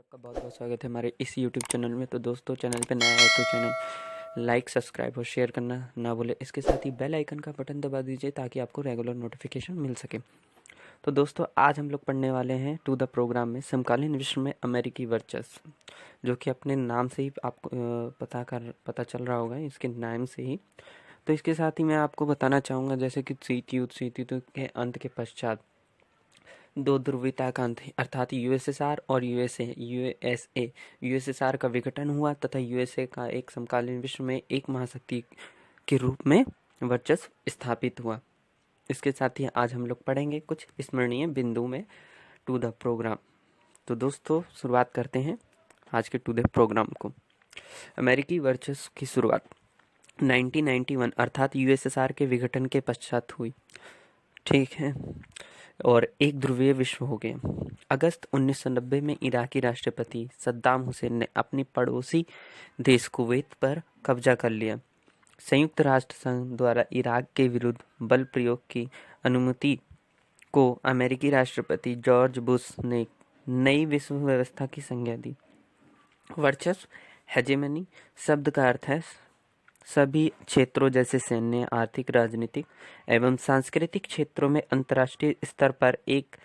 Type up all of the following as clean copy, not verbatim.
आपका बहुत बहुत स्वागत है हमारे इस यूट्यूब चैनल में। तो दोस्तों, चैनल पे नया है तो चैनल लाइक, सब्सक्राइब और शेयर करना ना भूले। इसके साथ ही बेल आइकन का बटन दबा दीजिए ताकि आपको रेगुलर नोटिफिकेशन मिल सके। तो दोस्तों, आज हम लोग पढ़ने वाले हैं टू द प्रोग्राम में समकालीन विश्व में अमेरिकी वर्चस्व, जो कि अपने नाम से ही आपको पता चल रहा होगा, इसके नाम से ही। तो इसके साथ ही मैं आपको बताना चाहूँगा, जैसे कि शीत युद्ध के अंत के पश्चात दो ध्रुवीयता का अंत अर्थात यूएसएसआर और यूएसएसआर का विघटन हुआ तथा यूएसए का एक समकालीन विश्व में एक महाशक्ति के रूप में वर्चस्व स्थापित हुआ। इसके साथ ही आज हम लोग पढ़ेंगे कुछ स्मरणीय बिंदु में टू द प्रोग्राम। तो दोस्तों, शुरुआत करते हैं आज के टू द प्रोग्राम को। अमेरिकी वर्चस्व की शुरुआत 1991 अर्थात यूएसएसआर के विघटन के पश्चात हुई, ठीक है, और एक ध्रुवीय विश्व हो गया। अगस्त 1990 में इराकी राष्ट्रपति सद्दाम हुसैन ने अपनी पड़ोसी देश कुवैत पर कब्जा कर लिया। संयुक्त राष्ट्र संघ द्वारा इराक के विरुद्ध बल प्रयोग की अनुमति को अमेरिकी राष्ट्रपति जॉर्ज बुश ने नई विश्व व्यवस्था की संज्ञा दी। वर्चस्व, हेजेमनी शब्द का अर्थ है सभी क्षेत्रों जैसे सैन्य, आर्थिक, राजनीतिक एवं सांस्कृतिक क्षेत्रों में अंतर्राष्ट्रीय स्तर पर एक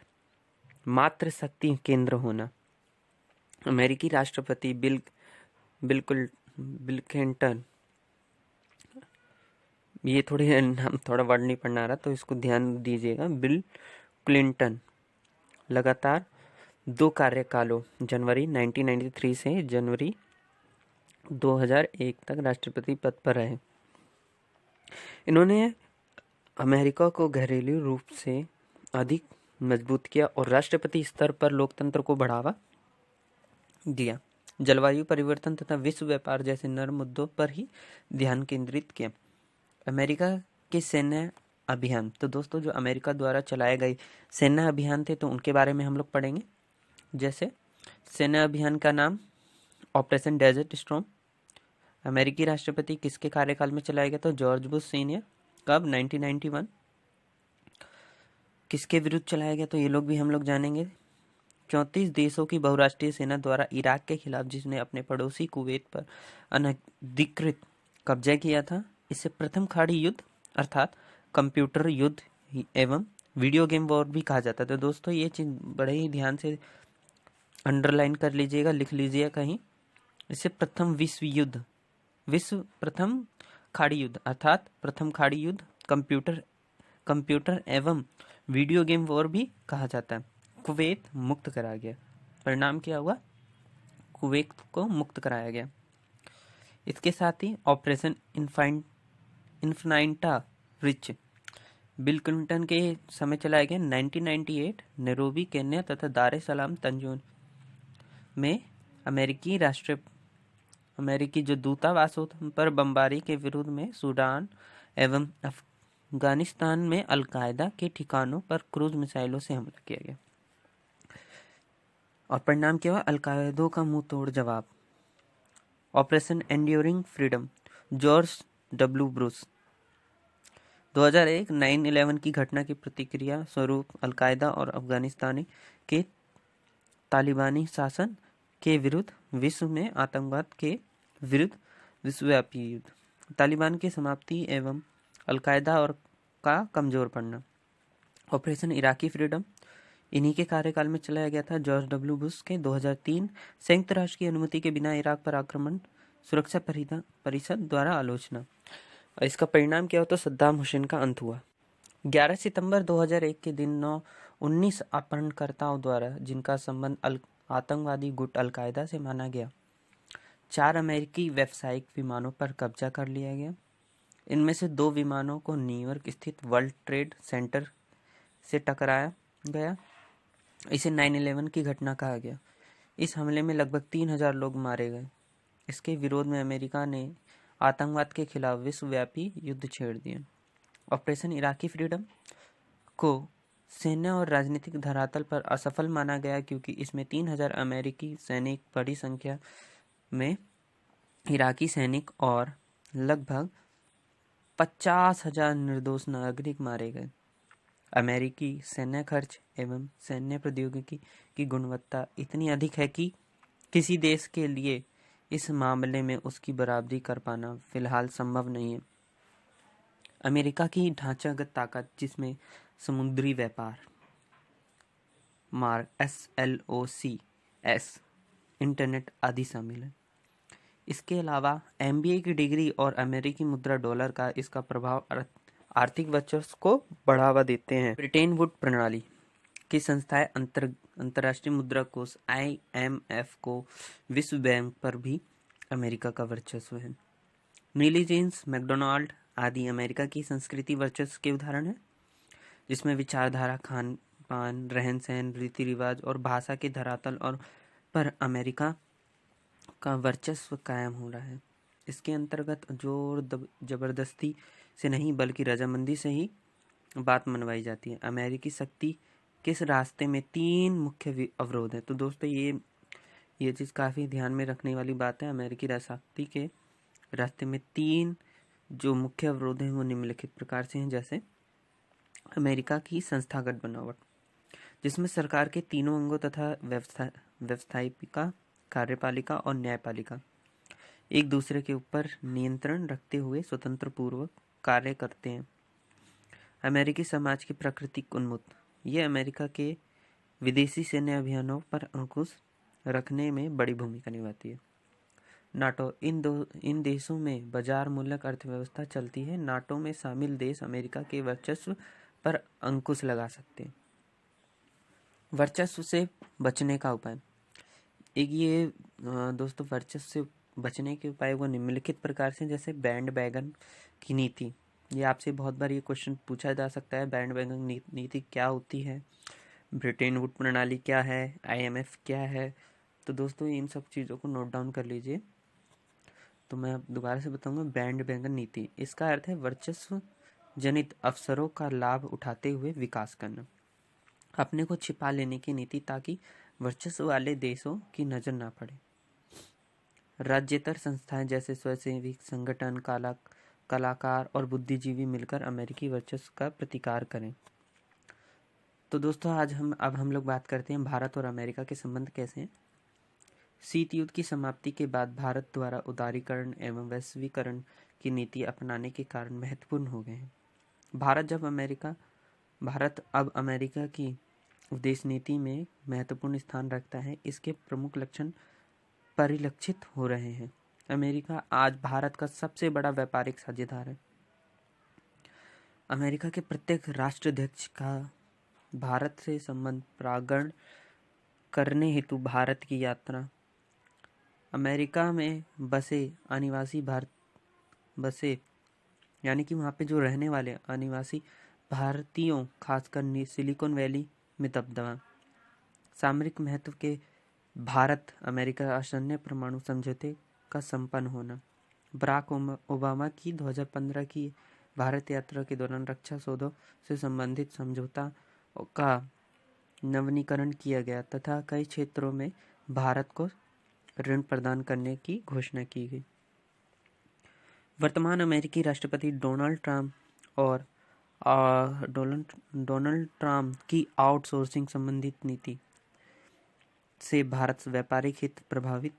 मात्र शक्ति केंद्र होना। अमेरिकी राष्ट्रपति बिल क्लिंटन, ये थोड़ा वर्ड नहीं पढ़ना आ रहा तो इसको ध्यान दीजिएगा। बिल क्लिंटन लगातार 2 कार्यकालों जनवरी 1993 से जनवरी 2001 तक राष्ट्रपति पद पर रहे। इन्होंने अमेरिका को घरेलू रूप से अधिक मजबूत किया और राष्ट्रपति स्तर पर लोकतंत्र को बढ़ावा दिया। जलवायु परिवर्तन तथा विश्व व्यापार जैसे नर मुद्दों पर ही ध्यान केंद्रित किया। अमेरिका के सैन्य अभियान, तो दोस्तों, जो अमेरिका द्वारा चलाए गए सैन्य अभियान थे तो उनके बारे में हम लोग पढ़ेंगे। जैसे सैन्य अभियान का नाम ऑपरेशन डेजर्ट स्टॉर्म। अमेरिकी राष्ट्रपति किसके कार्यकाल में चलाया गया था? George Bush senior. कब? 1991। किसके विरुद्ध चलाया गया तो ये लोग भी हम लोग जानेंगे। 34 देशों की बहुराष्ट्रीय सेना द्वारा इराक के खिलाफ, जिसने अपने पड़ोसी कुवैत पर अनधिकृत कब्जा किया था, इसे प्रथम खाड़ी युद्ध अर्थात कंप्यूटर युद्ध एवं वीडियो गेम वॉर भी कहा जाता था। दोस्तों, ये चीज बड़े ही ध्यान से अंडरलाइन कर लीजिएगा, लिख लीजिएगा कहीं। इसे प्रथम प्रथम खाड़ी युद्ध अर्थात प्रथम खाड़ी युद्ध कंप्यूटर एवं वीडियो गेम वॉर भी कहा जाता है। कुवैत मुक्त करा गया। परिणाम क्या हुआ? कुवैत को मुक्त कराया गया। इसके साथ ही ऑपरेशन इन्फाइंटा रिच बिल क्लिंटन के समय चलाया गया। 1998 नैरोबी केन्या तथा दार ए सलाम तंजून में अमेरिकी जो दूतावास पर बमबारी के विरोध में सूडान एवं अफगानिस्तान में अलकायदा के ठिकानों पर क्रूज मिसाइलों से हमला किया गया। और परिणाम क्या हुआ? अलकायदा का मुंह तोड़ जवाब। Operation enduring freedom, George W Bush. 2001 9/11 की घटना की प्रतिक्रिया स्वरूप अलकायदा और अफगानिस्तान के तालिबानी शासन के विरुद्ध विश्व में आतंकवाद के विरुद्ध विश्वव्यापी युद्ध। तालिबान की समाप्ति एवं अलकायदा और का कमजोर पड़ना। ऑपरेशन इराकी फ्रीडम इन्हीं के कार्यकाल में चलाया गया था। जॉर्ज डब्ल्यू बुश के 2003 संयुक्त राष्ट्र की अनुमति के बिना इराक पर आक्रमण, सुरक्षा परिषद द्वारा आलोचना। और इसका परिणाम क्या हो तो सद्दाम हुसैन का अंत हुआ। 11 सितंबर 2001 के दिन 19 अपहरणकर्ताओं द्वारा, जिनका संबंध आतंकवादी गुट अलकायदा से माना गया, 4 अमेरिकी व्यावसायिक विमानों पर कब्जा कर लिया गया। इनमें से 2 विमानों को न्यूयॉर्क स्थित वर्ल्ड ट्रेड सेंटर से टकराया गया। इसे 9/11 की घटना कहा गया। इस हमले में लगभग 3000 लोग मारे गए। इसके विरोध में अमेरिका ने आतंकवाद के खिलाफ विश्वव्यापी युद्ध छेड़ दिया। ऑपरेशन इराकी फ्रीडम को सैन्य और राजनीतिक धरातल पर असफल माना गया, क्योंकि इसमें 3000 अमेरिकी सैनिक, बड़ी संख्या में इराकी सैनिक और लगभग 50,000 निर्दोष नागरिक मारे गए। अमेरिकी सैन्य खर्च एवं सैन्य प्रौद्योगिकी की गुणवत्ता इतनी अधिक है कि किसी देश के लिए इस मामले में उसकी बराबरी कर पाना फिलहाल संभव नहीं है। अमेरिका की ढांचागत ताकत, जिसमें समुद्री व्यापार, मार्क SLOCS, इंटरनेट आदि शामिल है। इसके अलावा MBA की डिग्री और अमेरिकी मुद्रा डॉलर का इसका प्रभाव आर्थिक वर्चस्व को बढ़ावा देते हैं। ब्रिटेन वुड प्रणाली की संस्थाएं अंतर्राष्ट्रीय मुद्रा कोष IMF को विश्व बैंक पर भी अमेरिका का वर्चस्व है। नीली जीन्स, मैकडोनाल्ड आदि अमेरिका की संस्कृति वर्चस्व के उदाहरण हैं, जिसमें विचारधारा, खान पान, रहन सहन, रीति रिवाज और भाषा के धरातल और पर अमेरिका का वर्चस्व कायम हो रहा है। इसके अंतर्गत जोर जबरदस्ती से नहीं बल्कि रजामंदी से ही बात मनवाई जाती है। अमेरिकी शक्ति किस रास्ते में 3 मुख्य अवरोध हैं। तो दोस्तों ये चीज़ काफ़ी ध्यान में रखने वाली बात है। अमेरिकी शक्ति के रास्ते में 3 जो मुख्य अवरोध हैं वो निम्नलिखित प्रकार से हैं। जैसे अमेरिका की संस्थागत बनावट, जिसमें सरकार के तीनों अंगों तथा व्यवस्थापिका, कार्यपालिका और न्यायपालिका एक दूसरे के ऊपर नियंत्रण रखते हुए स्वतंत्र पूर्वक कार्य करते हैं। अमेरिकी समाज की प्राकृतिक उन्मुक्त, ये अमेरिका के विदेशी सैन्य अभियानों पर अंकुश रखने में बड़ी भूमिका निभाती है। नाटो, इन देशों में बाजार मूलक अर्थव्यवस्था चलती है। नाटो में शामिल देश अमेरिका के वर्चस्व पर अंकुश लगा सकते हैं। वर्चस्व से बचने का उपाय, एक ये दोस्तों वर्चस्व से बचने के उपाय वो निम्नलिखित प्रकार से, जैसे बैंड वैगन की नीति। ये आपसे बहुत बार ये क्वेश्चन पूछा जा सकता है, बैंड वैगन नीति क्या होती है, ब्रिटेन वुड प्रणाली क्या है, IMF क्या है। तो दोस्तों इन सब चीज़ों को नोट डाउन कर लीजिए। तो मैं दोबारा से बताऊंगा, बैंड वैगन नीति, इसका अर्थ है वर्चस्व जनित अवसरों का लाभ उठाते हुए विकास करना, अपने को छिपा लेने की नीति ताकि वर्चस्व वाले देशों की नजर ना पड़े। राज्येतर संस्थाएं जैसे स्वयंसेवी संगठन, कलाकार और बुद्धिजीवी मिलकर अमेरिकी वर्चस्व का प्रतिकार करें। तो दोस्तों अब हम लोग बात करते हैं भारत और अमेरिका के संबंध कैसे हैं। शीत युद्ध की समाप्ति के बाद भारत द्वारा उदारीकरण एवं वैश्वीकरण की नीति अपनाने के कारण महत्वपूर्ण हो गए हैं। भारत अब अमेरिका की विदेश नीति में महत्वपूर्ण स्थान रखता है। इसके प्रमुख लक्षण परिलक्षित हो रहे हैं। अमेरिका आज भारत का सबसे बड़ा व्यापारिक साझेदार है। अमेरिका के प्रत्येक राष्ट्राध्यक्ष का भारत से संबंध प्रगाढ़ करने हेतु भारत की यात्रा, अमेरिका में बसे यानी कि वहाँ पे जो रहने वाले अनिवासी भारतीयों, खासकर सिलिकॉन वैली में दबदबा, सामरिक महत्व के भारत अमेरिका आसन्न परमाणु समझौते का संपन्न होना, बराक ओबामा की 2015 की भारत यात्रा के दौरान रक्षा सौदों से संबंधित समझौता का नवीनीकरण किया गया तथा कई क्षेत्रों में भारत को ऋण प्रदान करने की घोषणा की गई। वर्तमान अमेरिकी राष्ट्रपति डोनाल्ड ट्रम्प की आउटसोर्सिंग संबंधित नीति से भारत व्यापारिक हित प्रभावित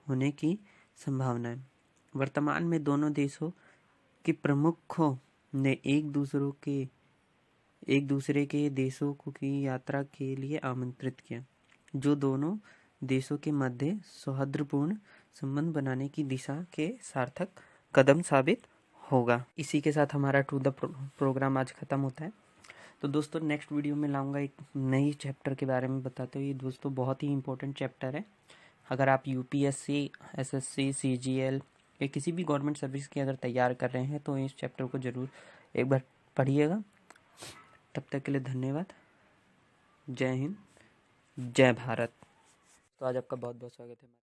होने की संभावना है। वर्तमान में दोनों देशों के प्रमुखों ने एक दूसरे के देशों की यात्रा के लिए आमंत्रित किया, जो दोनों देशों के मध्य सौहार्दपूर्ण संबंध बनाने की दिशा के सार्थक कदम साबित होगा। इसी के साथ हमारा टू द प्रोग्राम आज खत्म होता है। तो दोस्तों नेक्स्ट वीडियो में लाऊंगा एक नई चैप्टर के बारे में बताते हुए। दोस्तों बहुत ही इंपॉर्टेंट चैप्टर है। अगर आप UPSC, SSC, CGL या किसी भी गवर्नमेंट सर्विस की अगर तैयार कर रहे हैं तो इस चैप्टर को ज़रूर एक बार पढ़िएगा। तब तक के लिए धन्यवाद। जय हिंद, जय भारत। तो आज आपका बहुत बहुत स्वागत है।